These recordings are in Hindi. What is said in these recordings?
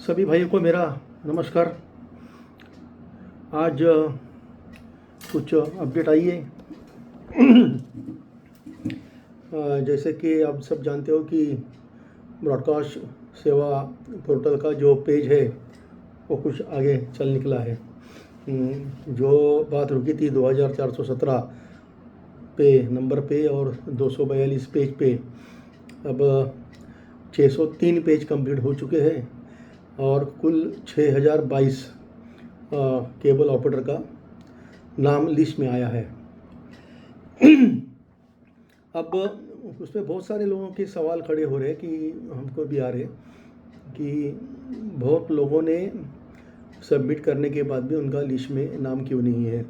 सभी भाइयों को मेरा नमस्कार। आज कुछ अपडेट आई है। जैसे कि आप सब जानते हो कि ब्रॉडकास्ट सेवा पोर्टल का जो पेज है वो कुछ आगे चल निकला है। जो बात रुकी थी 2417 पे नंबर पे और 242 पेज पे, अब 603 पेज कंप्लीट हो चुके हैं और कुल 6022 केबल ऑपरेटर का नाम लिस्ट में आया है। अब उसमें बहुत सारे लोगों के सवाल खड़े हो रहे हैं कि हमको भी आ रहे कि बहुत लोगों ने सबमिट करने के बाद भी उनका लिस्ट में नाम क्यों नहीं है।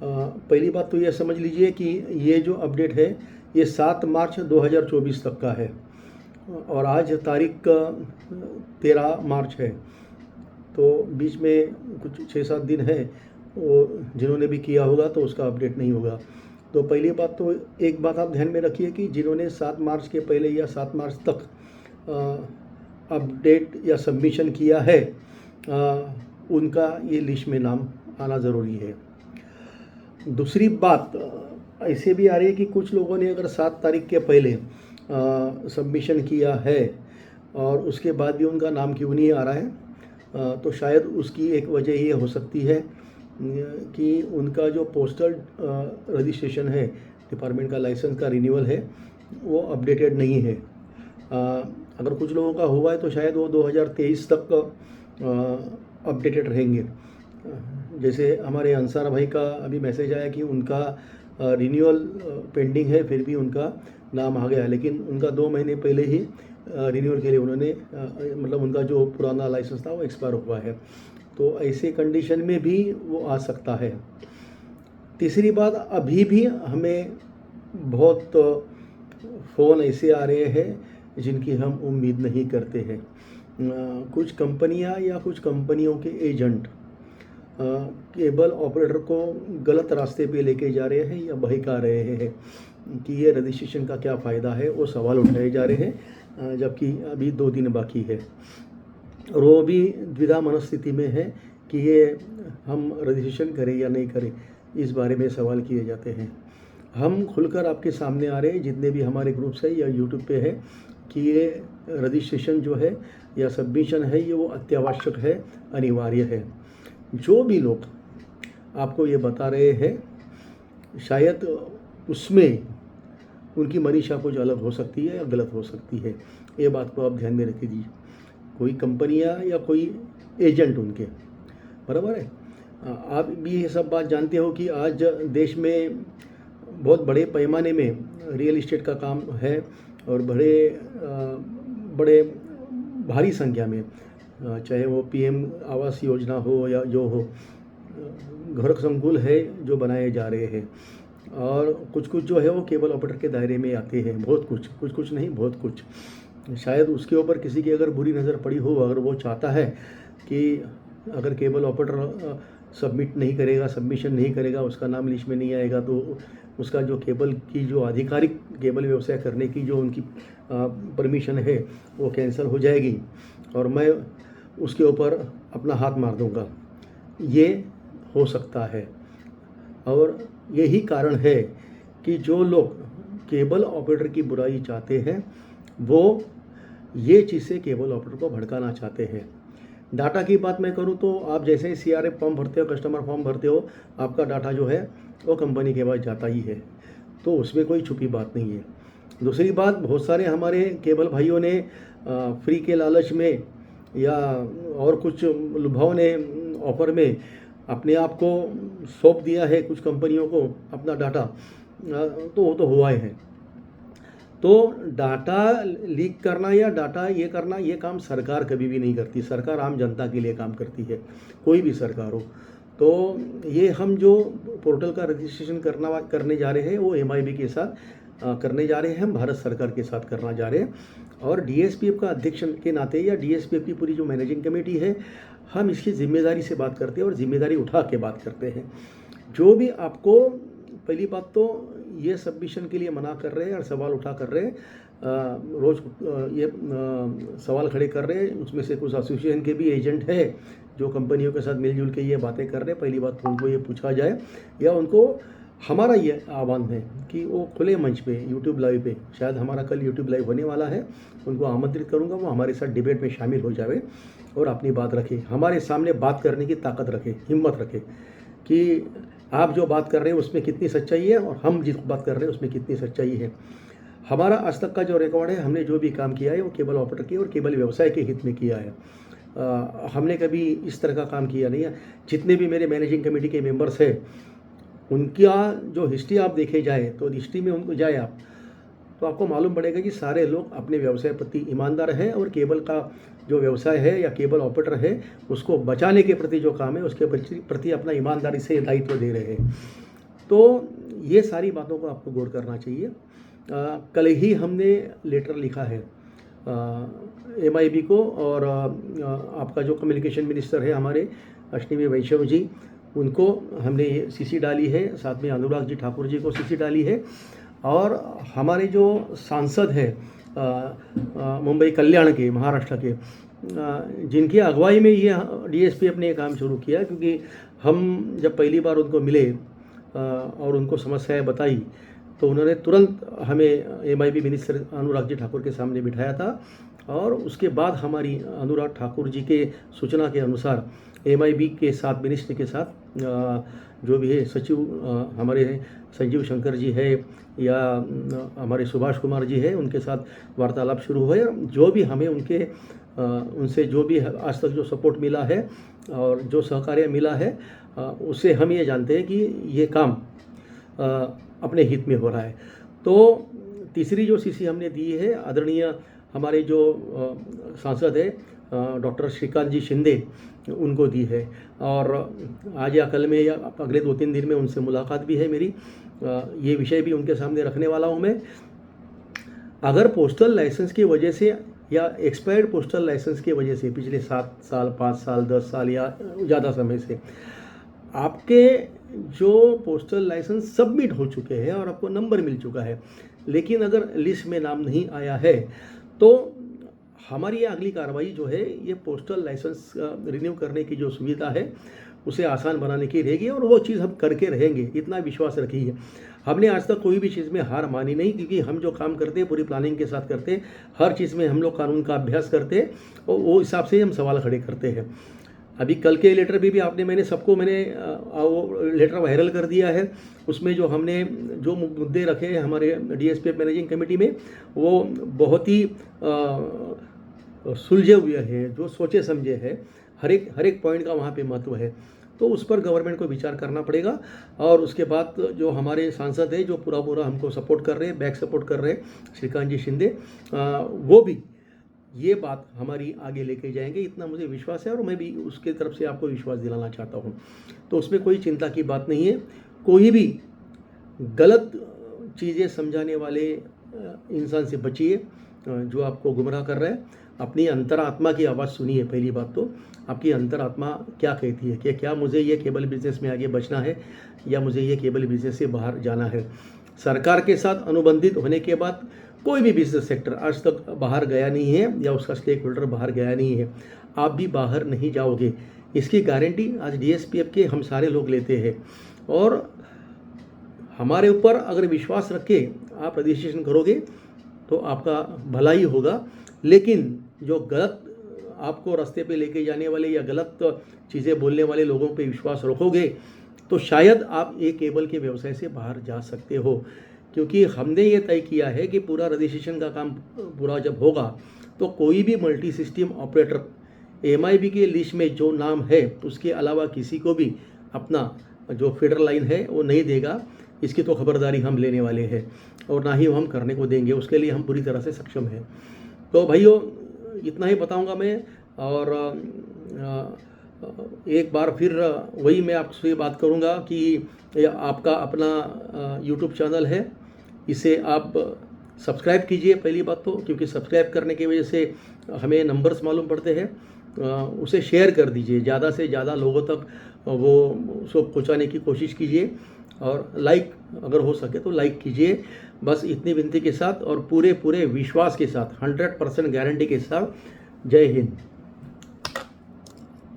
पहली बात तो यह समझ लीजिए कि ये जो अपडेट है ये 7 मार्च 2024 तक का है और आज तारीख 13 मार्च है, तो बीच में कुछ 6-7 दिन है। वो जिन्होंने भी किया होगा तो उसका अपडेट नहीं होगा। तो पहली बात तो एक बात आप ध्यान में रखिए कि जिन्होंने 7 मार्च के पहले या 7 मार्च तक अपडेट या सबमिशन किया है उनका ये लिस्ट में नाम आना ज़रूरी है। दूसरी बात ऐसे भी आ रही है कि कुछ लोगों ने अगर 7 तारीख के पहले सबमिशन किया है और उसके बाद भी उनका नाम क्यों नहीं आ रहा है, तो शायद उसकी एक वजह ये हो सकती है कि उनका जो पोस्टल रजिस्ट्रेशन है, डिपार्टमेंट का लाइसेंस का रिन्यूअल है, वो अपडेटेड नहीं है। अगर कुछ लोगों का हुआ है तो शायद वो 2023 तक अपडेटेड रहेंगे। जैसे हमारे अंसार भाई का अभी मैसेज आया कि उनका रिन्यूअल पेंडिंग है, फिर भी उनका नाम आ गया, लेकिन उनका 2 महीने पहले ही रिन्यूअल के लिए उन्होंने मतलब उनका जो पुराना लाइसेंस था वो एक्सपायर हुआ है। तो ऐसे कंडीशन में भी वो आ सकता है। तीसरी बात, अभी भी हमें बहुत फ़ोन ऐसे आ रहे हैं जिनकी हम उम्मीद नहीं करते हैं। कुछ कंपनियां या कुछ कंपनियों के एजेंट केबल ऑपरेटर को गलत रास्ते पे लेके जा रहे हैं या बहका रहे हैं कि ये रजिस्ट्रेशन का क्या फ़ायदा है, वो सवाल उठाए जा रहे हैं, जबकि अभी 2 दिन बाकी है और वो भी द्विधा मनस्थिति में है कि ये हम रजिस्ट्रेशन करें या नहीं करें, इस बारे में सवाल किए जाते हैं। हम खुलकर आपके सामने आ रहे हैं, जितने भी हमारे ग्रुप्स है या यूट्यूब पे है, कि ये रजिस्ट्रेशन जो है या सबमिशन है ये वो अत्यावश्यक है, अनिवार्य है। जो भी लोग आपको ये बता रहे हैं शायद उसमें उनकी मनीषा कुछ अलग हो सकती है या गलत हो सकती है, ये बात को आप ध्यान में रख दीजिए। कोई कंपनियां या कोई एजेंट उनके, बराबर है। आप भी ये सब बात जानते हो कि आज देश में बहुत बड़े पैमाने में रियल इस्टेट का काम है और बड़े भारी संख्या में, चाहे वो पीएम आवास योजना हो या जो हो, घर संकुल है जो बनाए जा रहे हैं और कुछ कुछ जो है वो केबल ऑपरेटर के दायरे में आते हैं। बहुत कुछ नहीं, बहुत कुछ। शायद उसके ऊपर किसी की अगर बुरी नज़र पड़ी हो, अगर वो चाहता है कि अगर केबल ऑपरेटर सबमिट नहीं करेगा, सबमिशन नहीं करेगा, उसका नाम लिस्ट में नहीं आएगा, तो उसका जो केबल की जो आधिकारिक केबल व्यवसाय करने की जो उनकी परमिशन है वो कैंसिल हो जाएगी और मैं उसके ऊपर अपना हाथ मार दूंगा। ये हो सकता है और यही कारण है कि जो लोग केबल ऑपरेटर की बुराई चाहते हैं वो ये चीज़ें केबल ऑपरेटर को भड़काना चाहते हैं। डाटा की बात मैं करूं तो आप जैसे ही CRF फॉर्म भरते हो, कस्टमर फॉर्म भरते हो, आपका डाटा जो है वो कंपनी के पास जाता ही है, तो उसमें कोई छुपी बात नहीं है। दूसरी बात, बहुत सारे हमारे केबल भाइयों ने फ्री के लालच में या और कुछ लुभावने ऑफर में अपने आप को सौंप दिया है कुछ कंपनियों को अपना डाटा, तो वो तो हुआ है। तो डाटा लीक करना या डाटा ये करना, ये काम सरकार कभी भी नहीं करती। सरकार आम जनता के लिए काम करती है, कोई भी सरकार हो। तो ये हम जो पोर्टल का रजिस्ट्रेशन करने जा रहे हैं वो MIB के साथ करने जा रहे हैं, हम भारत सरकार के साथ करना जा रहे हैं और DSPF का अध्यक्ष के नाते या DSPF की पूरी जो मैनेजिंग कमेटी है, हम इसकी जिम्मेदारी से बात करते हैं और जिम्मेदारी उठा के बात करते हैं। जो भी आपको, पहली बात तो ये सबमिशन के लिए मना कर रहे हैं और सवाल उठा कर रहे हैं, रोज़ ये सवाल खड़े कर रहे हैं। उसमें से कुछ एसोसिएशन के भी एजेंट है जो कंपनियों के साथ मिलजुल के ये बातें कर रहे हैं। पहली बात तो उनको ये पूछा जाए, या उनको हमारा ये आह्वान है कि वो खुले मंच पे यूट्यूब लाइव पे, शायद हमारा कल यूट्यूब लाइव होने वाला है, उनको आमंत्रित करूँगा, वो हमारे साथ डिबेट में शामिल हो जाए और अपनी बात रखे, हमारे सामने बात करने की ताकत रखे, हिम्मत रखे कि आप जो बात कर रहे हैं उसमें कितनी सच्चाई है और हम जिस बात कर रहे हैं उसमें कितनी सच्चाई है। हमारा आज तक का जो रिकॉर्ड है, हमने जो भी काम किया है वो केबल ऑपरेटर के और केबल व्यवसाय के हित में किया है। हमने कभी इस तरह का काम किया नहीं है। जितने भी मेरे मैनेजिंग कमेटी के मेंबर्स हैं, उनका जो हिस्ट्री आप देखे जाए तो हिस्ट्री में उनको जाए आप, तो आपको मालूम पड़ेगा कि सारे लोग अपने व्यवसाय प्रति ईमानदार हैं और केबल का जो व्यवसाय है या केबल ऑपरेटर है उसको बचाने के प्रति जो काम है उसके प्रति अपना ईमानदारी से दायित्व दे रहे हैं। तो ये सारी बातों को आपको गौर करना चाहिए। कल ही हमने लेटर लिखा है MIB को, और आपका जो कम्युनिकेशन मिनिस्टर है हमारे अश्विनी वैष्णव जी, उनको हमने CC डाली है, साथ में अनुराग जी ठाकुर जी को CC डाली है, और हमारे जो सांसद हैं मुंबई कल्याण के, महाराष्ट्र के, जिनकी अगुवाई में ये DSP ने काम शुरू किया, क्योंकि हम जब पहली बार उनको मिले और उनको समस्याएं बताई तो उन्होंने तुरंत हमें MIB मिनिस्टर अनुराग जी ठाकुर के सामने बिठाया था, और उसके बाद हमारी अनुराग ठाकुर जी के सूचना के अनुसार MIB के साथ, मिनिस्टर के साथ जो भी है सचिव हमारे संजीव शंकर जी है या हमारे सुभाष कुमार जी है, उनके साथ वार्तालाप शुरू हुए। जो भी हमें उनसे जो भी आज तक जो सपोर्ट मिला है और जो सहकार्य मिला है, उससे हम ये जानते हैं कि ये काम अपने हित में हो रहा है। तो तीसरी जो CC हमने दी है, आदरणीय हमारे जो सांसद है डॉक्टर श्रीकांत जी शिंदे, उनको दी है, और आज या कल में या अगले 2-3 दिन में उनसे मुलाकात भी है मेरी। ये विषय भी उनके सामने रखने वाला हूँ मैं। अगर पोस्टल लाइसेंस की वजह से या एक्सपायर्ड पोस्टल लाइसेंस की वजह से पिछले 7 साल, 5 साल, 10 साल या ज़्यादा समय से आपके जो पोस्टल लाइसेंस सबमिट हो चुके हैं और आपको नंबर मिल चुका है, लेकिन अगर लिस्ट में नाम नहीं आया है, तो हमारी ये अगली कार्रवाई जो है, ये पोस्टल लाइसेंस रिन्यू करने की जो सुविधा है उसे आसान बनाने की रहेगी, और वो चीज़ हम करके रहेंगे, इतना विश्वास रखिए। हमने आज तक कोई भी चीज़ में हार मानी नहीं, क्योंकि हम जो काम करते हैं पूरी प्लानिंग के साथ करते हैं। हर चीज़ में हम लोग कानून का अभ्यास करते हैं और वो हिसाब से हम सवाल खड़े करते हैं। अभी कल के लेटर भी मैंने सबको वो लेटर वायरल कर दिया है। उसमें जो हमने जो मुद्दे रखे हैं हमारे DSP मैनेजिंग कमेटी में, वो बहुत ही सुलझे हुए हैं, जो सोचे समझे हैं। हर एक पॉइंट का वहाँ पे महत्व है, तो उस पर गवर्नमेंट को विचार करना पड़ेगा। और उसके बाद जो हमारे सांसद हैं जो पूरा हमको सपोर्ट कर रहे हैं, बैक सपोर्ट कर रहे हैं, श्रीकांत जी शिंदे, वो भी ये बात हमारी आगे लेके जाएंगे, इतना मुझे विश्वास है, और मैं भी उसके तरफ से आपको विश्वास दिलाना चाहता हूँ। तो उसमें कोई चिंता की बात नहीं है। कोई भी गलत चीज़ें समझाने वाले इंसान से बचिए जो आपको गुमराह कर रहा है। अपनी अंतरात्मा की आवाज़ सुनिए। पहली बात तो आपकी अंतरात्मा क्या कहती है कि क्या मुझे ये केबल बिजनेस में आगे बढ़ना है या मुझे ये केबल बिजनेस से बाहर जाना है। सरकार के साथ अनुबंधित होने के बाद कोई भी बिजनेस सेक्टर आज तक बाहर गया नहीं है या उसका स्टेक होल्डर बाहर गया नहीं है। आप भी बाहर नहीं जाओगे, इसकी गारंटी आज DSPF के हम सारे लोग लेते हैं। और हमारे ऊपर अगर विश्वास रख के आप रजिस्ट्रेशन करोगे तो आपका भला ही होगा। लेकिन जो गलत आपको रास्ते पे लेके जाने वाले या गलत चीज़ें बोलने वाले लोगों पे विश्वास रखोगे तो शायद आप ये केबल के व्यवसाय से बाहर जा सकते हो। क्योंकि हमने ये तय किया है कि पूरा रजिस्ट्रेशन का काम पूरा जब होगा तो कोई भी मल्टी सिस्टम ऑपरेटर MIB के लिस्ट में जो नाम है उसके अलावा किसी को भी अपना जो फीडर लाइन है वो नहीं देगा। इसकी तो खबरदारी हम लेने वाले हैं और ना ही हम करने को देंगे, उसके लिए हम पूरी तरह से सक्षम हैं। तो भाइयों, इतना ही बताऊंगा मैं। और एक बार फिर वही मैं आपसे बात करूंगा कि आपका अपना YouTube चैनल है, इसे आप सब्सक्राइब कीजिए पहली बात तो, क्योंकि सब्सक्राइब करने की वजह से हमें नंबर्स मालूम पड़ते हैं। उसे शेयर कर दीजिए, ज़्यादा से ज़्यादा लोगों तक वो उसको पहुँचाने की कोशिश कीजिए। और लाइक अगर हो सके तो लाइक कीजिए। बस इतनी विनती के साथ और पूरे पूरे विश्वास के साथ 100% गारंटी के साथ जय हिंद।